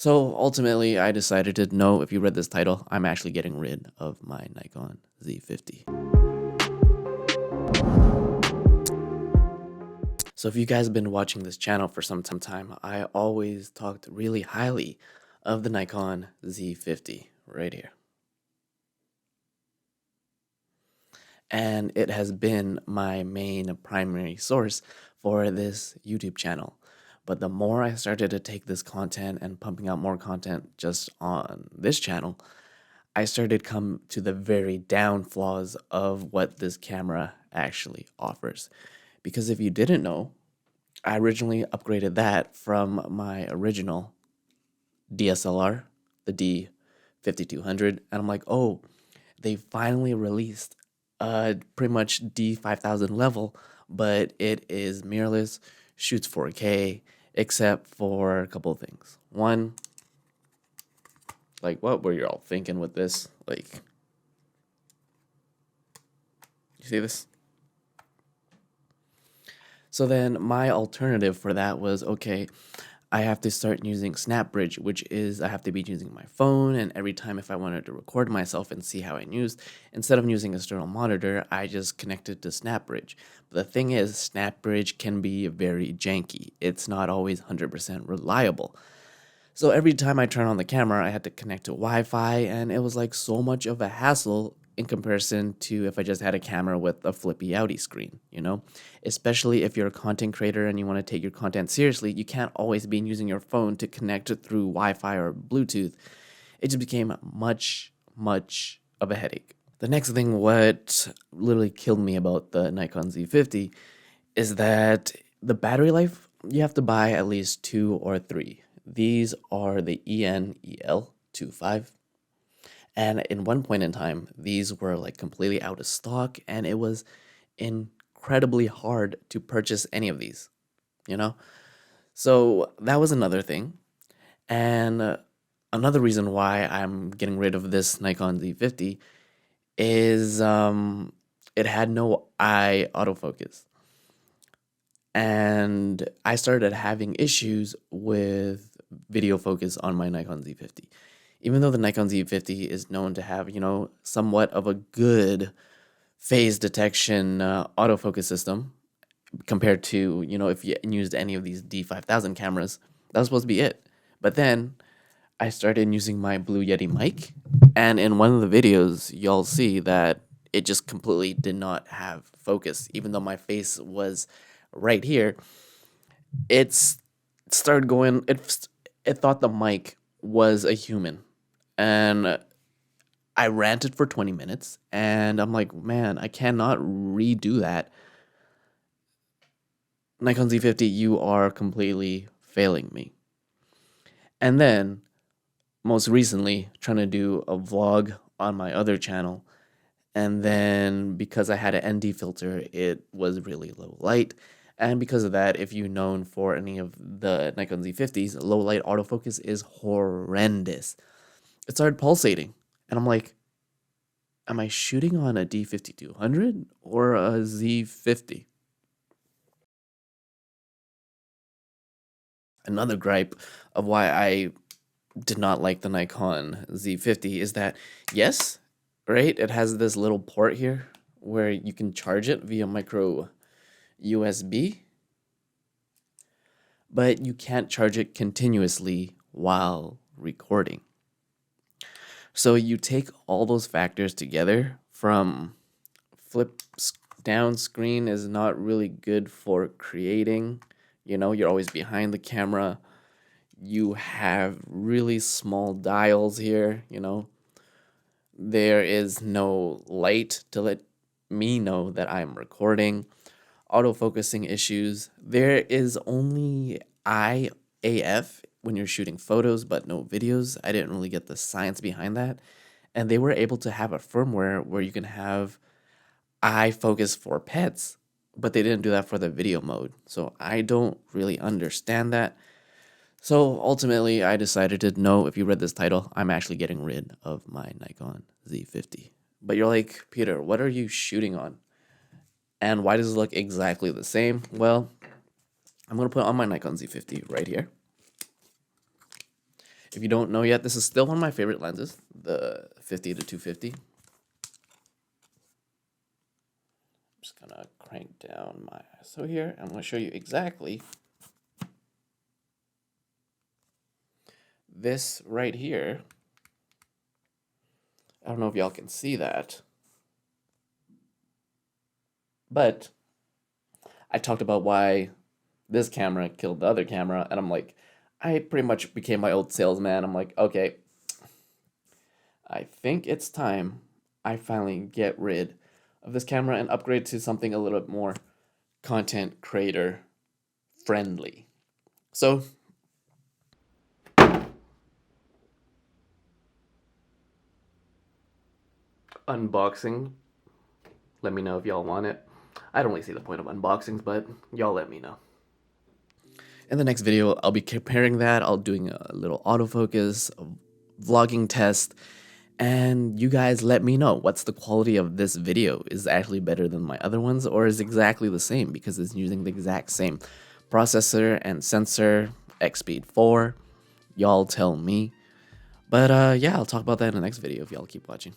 So ultimately, I decided to no, if you read this title, I'm actually getting rid of my Nikon Z50. So if you guys have been watching this channel for some time, I always talked really highly of the Nikon Z50 right here. And it has been my main primary source for this YouTube channel. But the more I started to take this content and pumping out more content just on this channel, I started come to the very down flaws of what this camera actually offers. Because if you didn't know, I originally upgraded that from my original DSLR, the D5200, and I'm like, oh, they finally released pretty much D5000 level, but it is mirrorless, shoots 4K, except for a couple of things. One, like, what were you all thinking with this? Like, you see this? So then my alternative for that was, okay, I have to start using SnapBridge, which is I have to be using my phone, and every time if I wanted to record myself and see how I used, instead of using an external monitor, I just connected to SnapBridge. But the thing is, SnapBridge can be very janky. It's not always 100% reliable. So every time I turn on the camera, I had to connect to Wi-Fi, and it was like so much of a hassle in comparison to if I just had a camera with a flippy outy screen, you know? Especially if you're a content creator and you want to take your content seriously, you can't always be using your phone to connect it through Wi-Fi or Bluetooth. It just became much of a headache. The next thing what literally killed me about the Nikon Z50 is that the battery life, you have to buy at least 2 or 3. These are the ENEL25. And in one point in time, these were like completely out of stock, and it was incredibly hard to purchase any of these, you know? So that was another thing. And another reason why I'm getting rid of this Nikon Z50 is it had no eye autofocus. And I started having issues with video focus on my Nikon Z50. Even though the Nikon Z50 is known to have, somewhat of a good phase detection autofocus system compared to, if you used any of these D5000 cameras, that was supposed to be it. But then I started using my Blue Yeti mic, and in one of the videos, y'all see that it just completely did not have focus, even though my face was right here. It's started going. It thought the mic was a human, and I ranted for 20 minutes, and I'm like, man, I cannot redo that. Nikon Z50, you are completely failing me. And then, most recently, trying to do a vlog on my other channel, and then because I had an ND filter, it was really low light. And because of that, if you're known for any of the Nikon Z50s, low light autofocus is horrendous. It started pulsating, and I'm like, am I shooting on a D5200 or a Z50? Another gripe of why I did not like the Nikon Z50 is that, yes, right, it has this little port here where you can charge it via micro USB, but you can't charge it continuously while recording. So you take all those factors together from flip down screen is not really good for creating. You're always behind the camera. You have really small dials here, There is no light to let me know that I'm recording. Autofocusing issues. There is only IAF when you're shooting photos, but no videos. I didn't really get the science behind that. And they were able to have a firmware where you can have eye focus for pets, but they didn't do that for the video mode. So I don't really understand that. So ultimately, I decided to no, if you read this title, I'm actually getting rid of my Nikon Z50. But you're like, Peter, what are you shooting on? And why does it look exactly the same? Well, I'm going to put on my Nikon Z50 right here. If you don't know yet, this is still one of my favorite lenses, the 50 to 250. I'm just gonna crank down my ISO here. I'm gonna show you exactly this right here. I don't know if y'all can see that, but I talked about why this camera killed the other camera, and I'm like, I pretty much became my old salesman. I'm like, okay, I think it's time I finally get rid of this camera and upgrade to something a little bit more content creator friendly. So unboxing. Let me know if y'all want it. I don't really see the point of unboxings, but y'all let me know. In the next video, I'll be comparing that. I'll doing a little autofocus, a vlogging test, and you guys let me know what's the quality of this video. Is it actually better than my other ones, or is it exactly the same because it's using the exact same processor and sensor, X-Speed 4. Y'all tell me. But yeah, I'll talk about that in the next video if y'all keep watching.